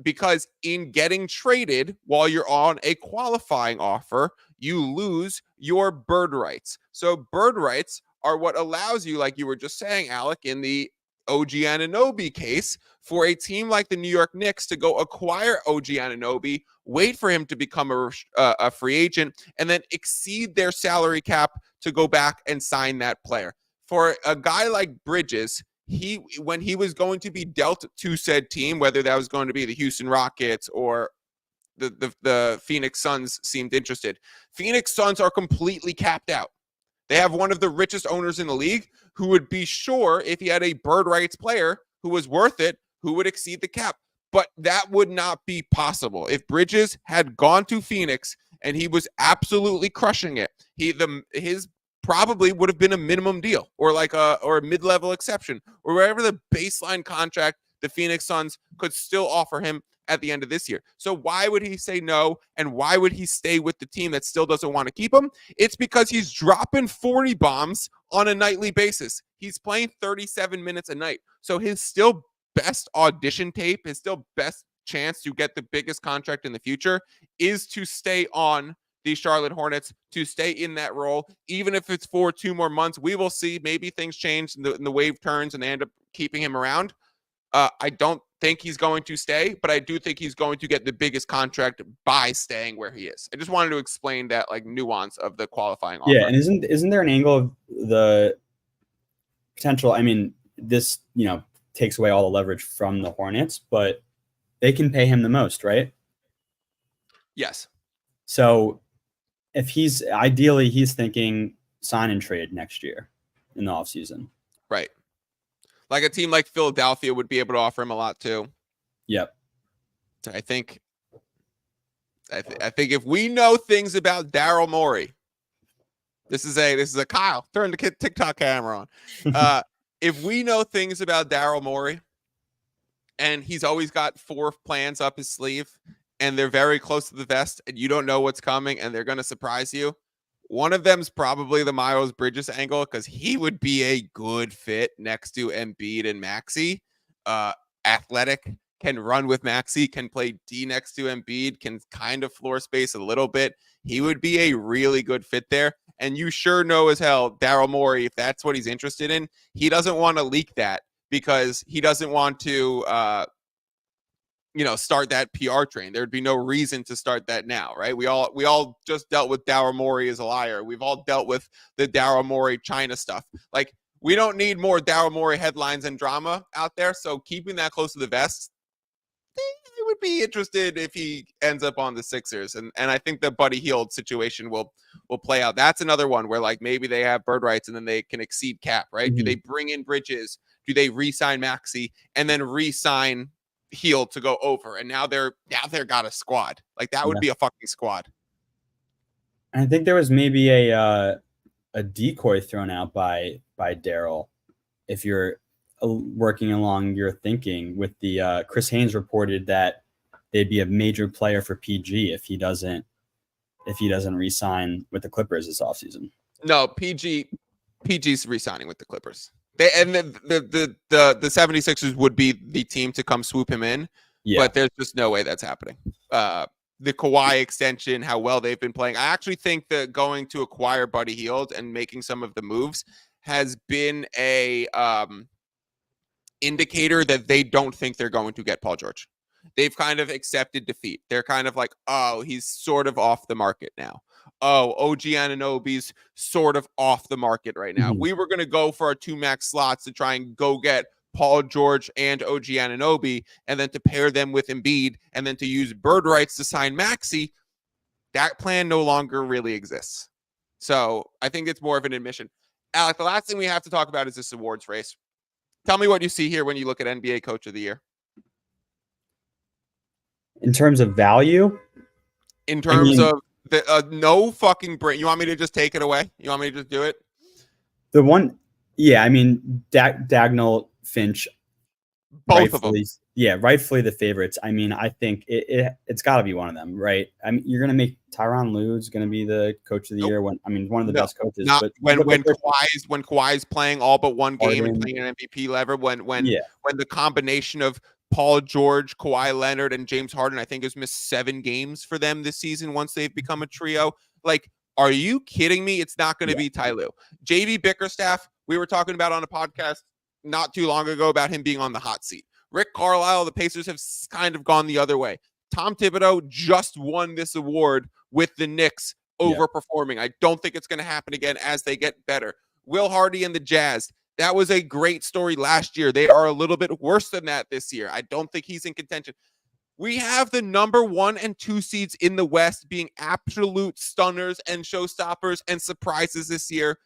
Because in getting traded while you're on a qualifying offer, you lose your bird rights. So bird rights are what allows you, like you were just saying, Alec, in the OG Anunoby case, for a team like the New York Knicks to go acquire OG Anunoby, wait for him to become a free agent, and then exceed their salary cap to go back and sign that player. For a guy like Bridges, when he was going to be dealt to said team, whether that was going to be the Houston Rockets or the Phoenix Suns seemed interested. Phoenix Suns are completely capped out. They have one of the richest owners in the league who would be sure if he had a bird rights player who was worth it, who would exceed the cap. But that would not be possible. If Bridges had gone to Phoenix and he was absolutely crushing it, his probably would have been a minimum deal or a mid-level exception or whatever the baseline contract the Phoenix Suns could still offer him at the end of this year. So why would he say no? And why would he stay with the team that still doesn't want to keep him? It's because he's dropping 40 bombs on a nightly basis. He's playing 37 minutes a night. So his still best audition tape, his still best chance to get the biggest contract in the future is to stay on the Charlotte Hornets, to stay in that role, even if it's for 2 more months. We will see. Maybe things change and the wave turns and they end up keeping him around. I don't think he's going to stay, but I do think he's going to get the biggest contract by staying where he is. I just wanted to explain that like nuance of the qualifying offer. Yeah, and isn't there an angle of the potential? I mean, this takes away all the leverage from the Hornets, but they can pay him the most, right? Yes. So if he's thinking sign and trade next year in the offseason. Right. Like a team like Philadelphia would be able to offer him a lot too. Yep. I think I think if we know things about Daryl Morey, this is a Kyle, turn the TikTok camera on. If we know things about Daryl Morey, and he's always got 4 plans up his sleeve, and they're very close to the vest, and you don't know what's coming, and they're going to surprise you. One of them's probably the Miles Bridges angle, because he would be a good fit next to Embiid and Maxey. Athletic, can run with Maxey, can play D next to Embiid, can kind of floor space a little bit. He would be a really good fit there. And you sure know as hell, Daryl Morey, if that's what he's interested in, he doesn't want to leak that because he doesn't want to, start that PR train. There'd be no reason to start that now, right? We all just dealt with Daryl Morey as a liar. We've all dealt with the Daryl Morey China stuff. Like, we don't need more Daryl Morey headlines and drama out there. So keeping that close to the vest, I would be interested if he ends up on the Sixers. And I think the Buddy Hield situation will play out. That's another one where, like, maybe they have bird rights and then they can exceed cap, right? Mm-hmm. Do they bring in Bridges? Do they re-sign Maxey and then re-sign Hield to go over? And now they're got a squad. Like, that would be a fucking squad. I think there was maybe a decoy thrown out by Daryl. If you're working along your thinking with the Chris Haynes reported that they'd be a major player for PG if he doesn't re-sign with the Clippers this offseason. No, PG's re-signing with the Clippers. The 76ers would be the team to come swoop him in, but there's just no way that's happening. The Kawhi extension, how well they've been playing. I actually think that going to acquire Buddy Hield and making some of the moves has been a indicator that they don't think they're going to get Paul George. They've kind of accepted defeat. They're kind of like, oh, he's sort of off the market now. Oh, OG Anunoby's sort of off the market right now. Mm-hmm. We were going to go for our 2 max slots to try and go get Paul George and OG Anunoby, and then to pair them with Embiid, and then to use bird rights to sign Maxey. That plan no longer really exists. So I think it's more of an admission. Alec, the last thing we have to talk about is this awards race. Tell me what you see here when you look at NBA Coach of the Year. In terms of value? In terms of the no fucking brain. You want me to just take it away? You want me to just do it? The one, yeah, I mean, Dagnall, Finch. Both of them. Yeah, rightfully the favorites. I mean, I think it's got to be one of them, right? I mean, you're going to make Tyronn Lue's going to be the Coach of the year. One of the best coaches. Not but when Kawhi's playing all but one game and playing an MVP level. When the combination of Paul George, Kawhi Leonard, and James Harden, I think, has missed 7 games for them this season once they've become a trio. Like, are you kidding me? It's not going to be Ty Lue. JV Bickerstaff, we were talking about on a podcast not too long ago about him being on the hot seat. Rick Carlisle, the Pacers have kind of gone the other way. Tom Thibodeau just won this award with the Knicks overperforming. I don't think it's going to happen again as they get better. Will Hardy and the Jazz, that was a great story last year. They are a little bit worse than that this year. I don't think he's in contention. We have the number 1 and 2 seeds in the West being absolute stunners and showstoppers and surprises this year.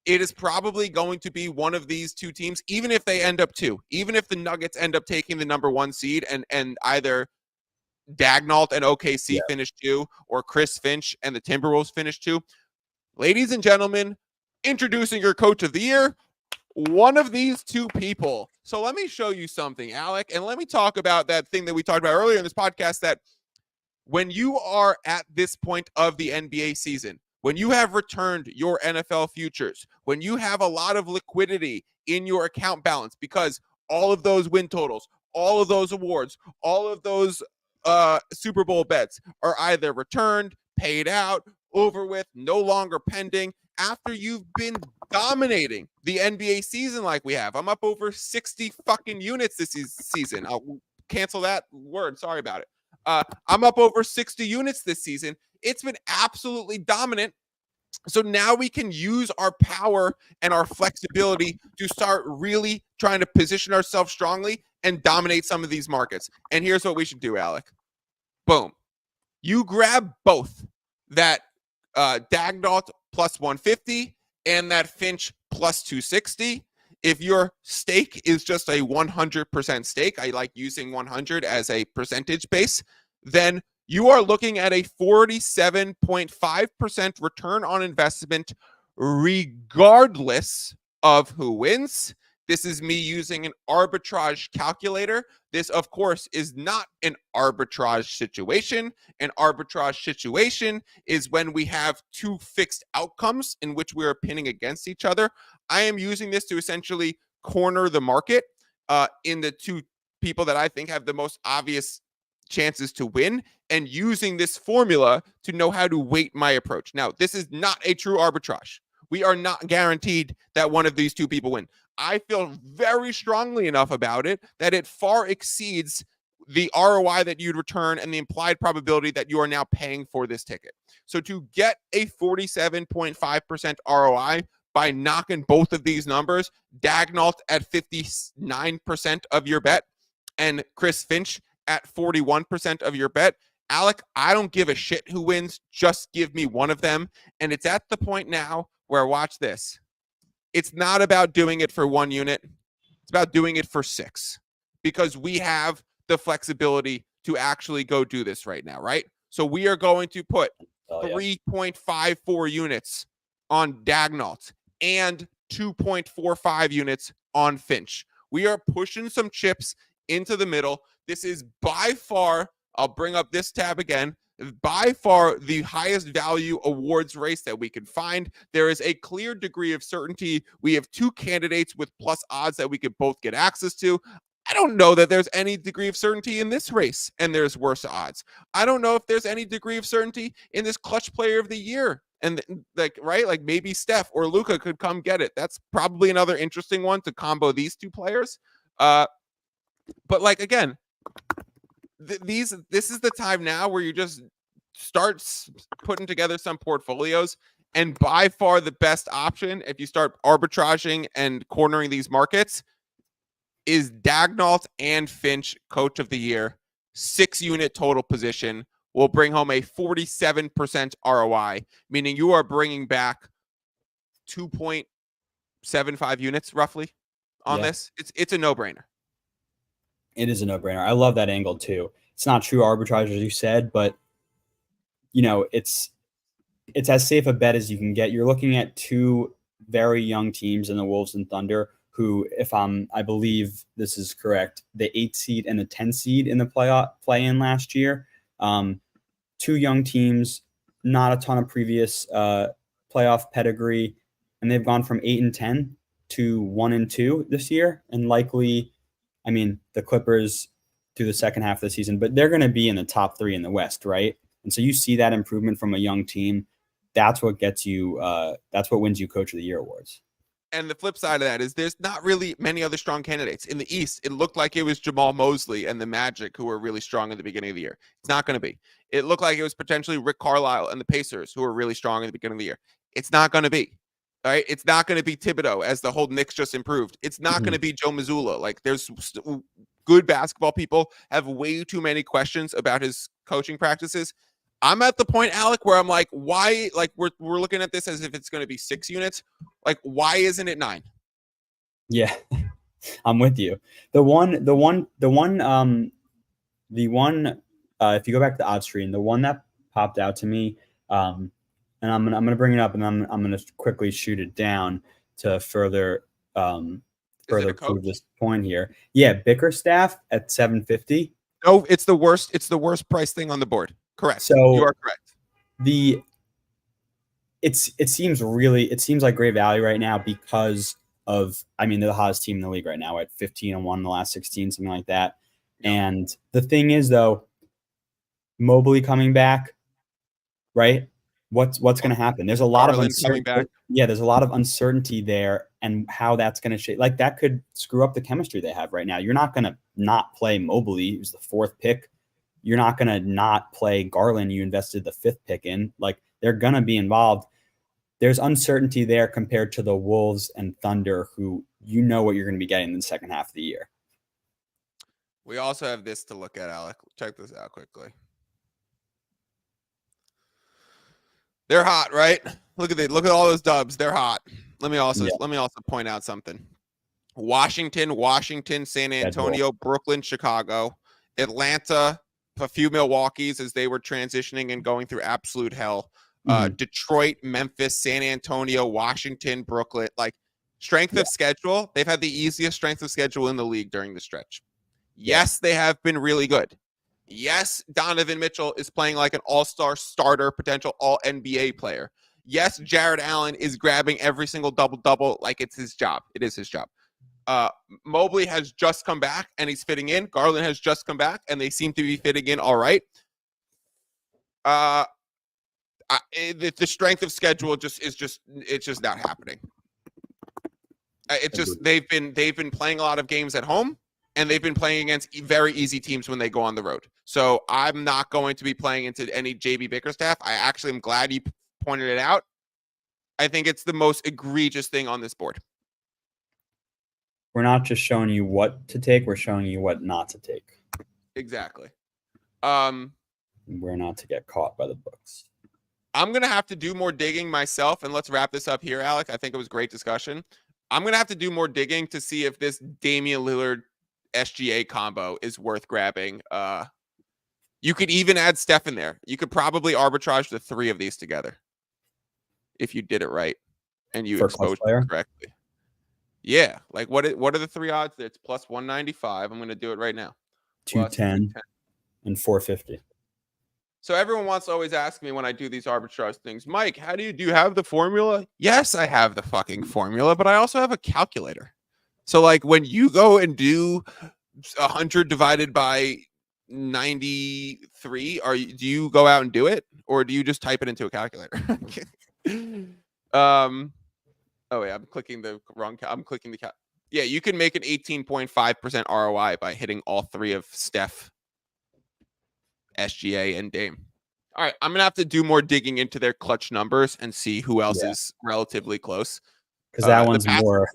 It is probably going to be one of these 2 teams, even if they end up 2, even if the Nuggets end up taking the number 1 seed and either Dagnall and OKC finish 2 or Chris Finch and the Timberwolves finish 2. Ladies and gentlemen, introducing your Coach of the Year, one of these 2 people. So let me show you something, Alec, and let me talk about that thing that we talked about earlier in this podcast, that when you are at this point of the NBA season, when you have returned your NFL futures, when you have a lot of liquidity in your account balance, because all of those win totals, all of those awards, all of those Super Bowl bets are either returned, paid out, over with, no longer pending, after you've been dominating the NBA season like we have. I'm up over 60 fucking units this season. I'll cancel that word. Sorry about it. I'm up over 60 units this season. It's been absolutely dominant. So now we can use our power and our flexibility to start really trying to position ourselves strongly and dominate some of these markets. And here's what we should do, Alec. Boom. You grab both that Dagnall plus 150 and that Finch plus 260. If your stake is just a 100% stake, I like using 100 as a percentage base, then you are looking at a 47.5% return on investment, regardless of who wins. This is me using an arbitrage calculator. This, of course, is not an arbitrage situation. An arbitrage situation is when we have two fixed outcomes in which we are pinning against each other. I am using this to essentially corner the market in the two people that I think have the most obvious chances to win, and using this formula to know how to weight my approach. Now, this is not a true arbitrage. We are not guaranteed that one of these two people win. I feel very strongly enough about it that it far exceeds the ROI that you'd return and the implied probability that you are now paying for this ticket. So to get a 47.5% ROI by knocking both of these numbers, Dagnall at 59% of your bet and Chris Finch at 41% of your bet, Alec, I don't give a shit who wins. Just give me one of them. And it's at the point now where, watch this, it's not about doing it for one unit. It's about doing it for 6, because we have the flexibility to actually go do this right now, right? So we are going to put 3.54 units on Dagnall and 2.45 units on Finch. We are pushing some chips into the middle. This is by far, I'll bring up this tab again, by far the highest value awards race that we can find. There is a clear degree of certainty. We have 2 candidates with plus odds that we could both get access to. I don't know that there's any degree of certainty in this race and there's worse odds. I don't know if there's any degree of certainty in this clutch player of the year. And like, right, like maybe Steph or Luka could come get it. That's probably another interesting one to combo these 2 players. But like, again, this is the time now where you just start putting together some portfolios, and by far the best option if you start arbitraging and cornering these markets is Dagnall and Finch coach of the year, 6 unit total position, will bring home a 47% ROI, meaning you are bringing back 2.75 units roughly on this. It's a no-brainer. It is a no-brainer. I love that angle too. It's not true arbitrage, as you said, but you know, it's as safe a bet as you can get. You're looking at 2 very young teams in the Wolves and Thunder, who, if I believe this is correct, the 8 seed and the 10 seed in the play-in last year. 2 young teams, not a ton of previous playoff pedigree, and they've gone from 8-10 to 1-2 this year, and likely, I mean, the Clippers through the second half of the season, but they're going to be in the top 3 in the West, right? And so you see that improvement from a young team. That's what gets you. That's what wins you Coach of the Year awards. And the flip side of that is there's not really many other strong candidates. In the East, it looked like it was Jamal Mosley and the Magic who were really strong at the beginning of the year. It's not going to be. It looked like it was potentially Rick Carlisle and the Pacers who were really strong at the beginning of the year. It's not going to be. All right. It's not going to be Thibodeau, as the whole Knicks just improved. It's not going to be Joe Mazzulla. Like, there's good basketball people have way too many questions about his coaching practices. I'm at the point, Alec, where I'm like, why? Like, we're looking at this as if it's going to be 6 units. Like, why isn't it 9? Yeah, I'm with you. The one. If you go back to the odds screen, the one that popped out to me, and I'm gonna bring it up, and I'm gonna quickly shoot it down to further prove this point here. Yeah, Bickerstaff at 750. No, it's the worst. It's the worst price thing on the board. Correct. So you are correct. It seems like great value right now because of, I mean, they're the hottest team in the league right now at 15-1 in the last 16, something like that. And the thing is, though, Mobley coming back, right? What's going to happen? There's a lot of uncertainty. Yeah, there's a lot of uncertainty there, and how that's going to shape. Like, that could screw up the chemistry they have right now. You're not going to not play Mobley, who's the 4th pick. You're not going to not play Garland. You invested the 5th pick in. Like, they're going to be involved. There's uncertainty there compared to the Wolves and Thunder, who you know what you're going to be getting in the second half of the year. We also have this to look at, Alec. Check this out quickly. They're hot, right? Look at all those dubs. They're hot. Let me also point out something. Washington, San Antonio, Brooklyn, Chicago, Atlanta, a few Milwaukee's as they were transitioning and going through absolute hell. Mhm. Detroit, Memphis, San Antonio, Washington, Brooklyn. Like strength of schedule, they've had the easiest strength of schedule in the league during the stretch. Yes, they have been really good. Yes, Donovan Mitchell is playing like an all-star starter, potential all-NBA player. Yes, Jared Allen is grabbing every single double-double like it's his job. It is his job. Mobley has just come back and he's fitting in. Garland has just come back and they seem to be fitting in all right. The strength of schedule it's just not happening. They've been playing a lot of games at home and they've been playing against very easy teams when they go on the road. So I'm not going to be playing into any JB Bickerstaff. I actually am glad you pointed it out. I think it's the most egregious thing on this board. We're not just showing you what to take, we're showing you what not to take. Exactly. We're not to get caught by the books. I'm going to have to do more digging myself, and let's wrap this up here, Alec. I think it was a great discussion. I'm going to have to do more digging to see if this Damian Lillard SGA combo is worth grabbing. You could even add Steph in there. You could probably arbitrage the three of these together if you did it right and you exposed it correctly. Yeah. Like what are the three odds? It's plus 195. I'm going to do it right now. 210 and 450. So everyone wants to always ask me when I do these arbitrage things, Mike, how do you have the formula? Yes, I have the fucking formula, but I also have a calculator. So like when you go and do 100 divided by 93, do you go out and do it, or do you just type it into a calculator? Oh yeah, I'm clicking the wrong. I'm clicking the cap. Yeah, you can make an 18.5% ROI by hitting all three of Steph, SGA, and Dame. All right, I'm gonna have to do more digging into their clutch numbers and see who else is relatively close. Because that one's more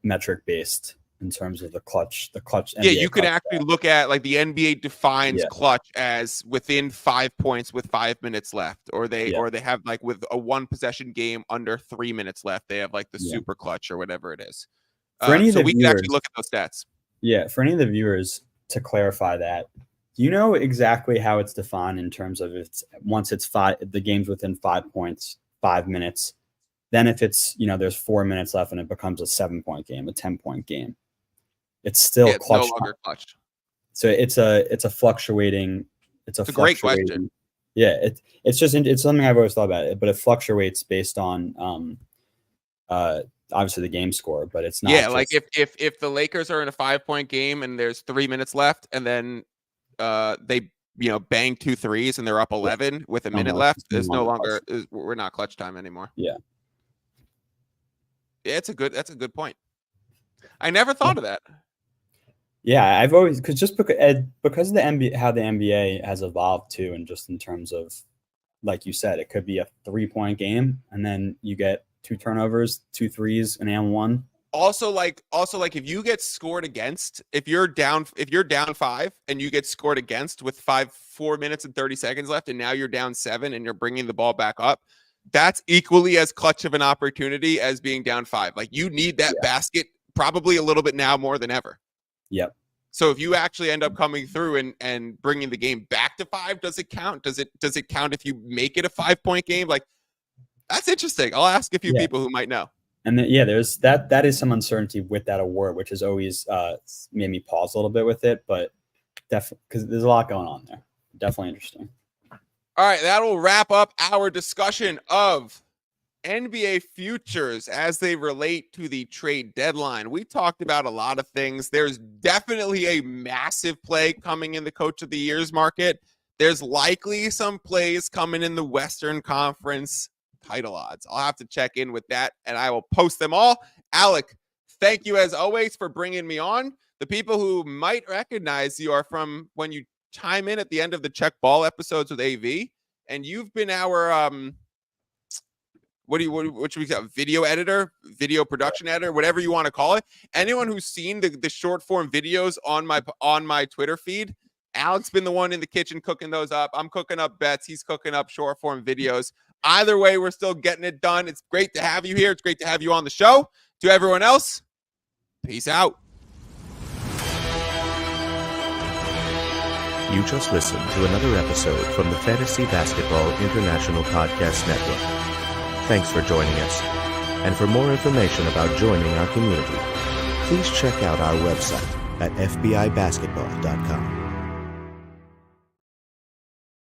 metric based in terms of the clutch. The clutch. Yeah, you could actually look at like the NBA defines clutch as within 5 points with 5 minutes left, or they have like with a 1 possession game under 3 minutes left, they have like the super clutch or whatever it is. For any of the we viewers, can actually look at those stats. Yeah, for any of the viewers, to clarify that, do you know exactly how it's defined in terms of once it's the game's within 5 points, 5 minutes, then if it's there's 4 minutes left and it becomes a 7-point game, a 10-point game, it's still clutch. No longer clutch. So it's a fluctuating. It's a great question. Yeah, it's something I've always thought about it, but it fluctuates based on obviously the game score, but it's not. Yeah, like if the Lakers are in a 5-point game and there's 3 minutes left, and then they bang 2 threes and they're up 11 with a minute left, it's no longer we're not clutch time anymore. Yeah, that's a good point. I never thought of that. Yeah, I've always because of the NBA, how the NBA has evolved too, and just in terms of, like you said, it could be a 3-point game and then you get 2 turnovers, 2 threes, and 1. Also, if you get scored against, if you're down 5 and you get scored against with 4 minutes and 30 seconds left, and now you're down 7 and you're bringing the ball back up, that's equally as clutch of an opportunity as being down 5. Like you need that basket probably a little bit now more than ever. Yep. So if you actually end up coming through and bringing the game back to 5, does it count? Does it count if you make it a 5-point game? Like that's interesting. I'll ask a few people who might know. And there's that is some uncertainty with that award, which has always made me pause a little bit with it, but definitely because there's a lot going on there. Definitely interesting. All right, that will wrap up our discussion of NBA futures as they relate to the trade deadline. We talked about a lot of things. There's definitely a massive play coming in the Coach of the Year's market. There's likely some plays coming in the Western Conference title odds. I'll have to check in with that, and I will post them all. Alec, thank you as always for bringing me on. The people who might recognize you are from when you chime in at the end of the Check Ball episodes with AV, and you've been our what should we call it? Video production editor, whatever you want to call it. Anyone who's seen the short form videos on my Twitter feed, Alec's been the one in the kitchen cooking those up. I'm cooking up bets. He's cooking up short form videos. Either way, we're still getting it done. It's great to have you here. It's great to have you on the show. To everyone else, peace out. You just listened to another episode from the Fantasy Basketball International Podcast Network. Thanks for joining us. And for more information about joining our community, please check out our website at fbibasketball.com.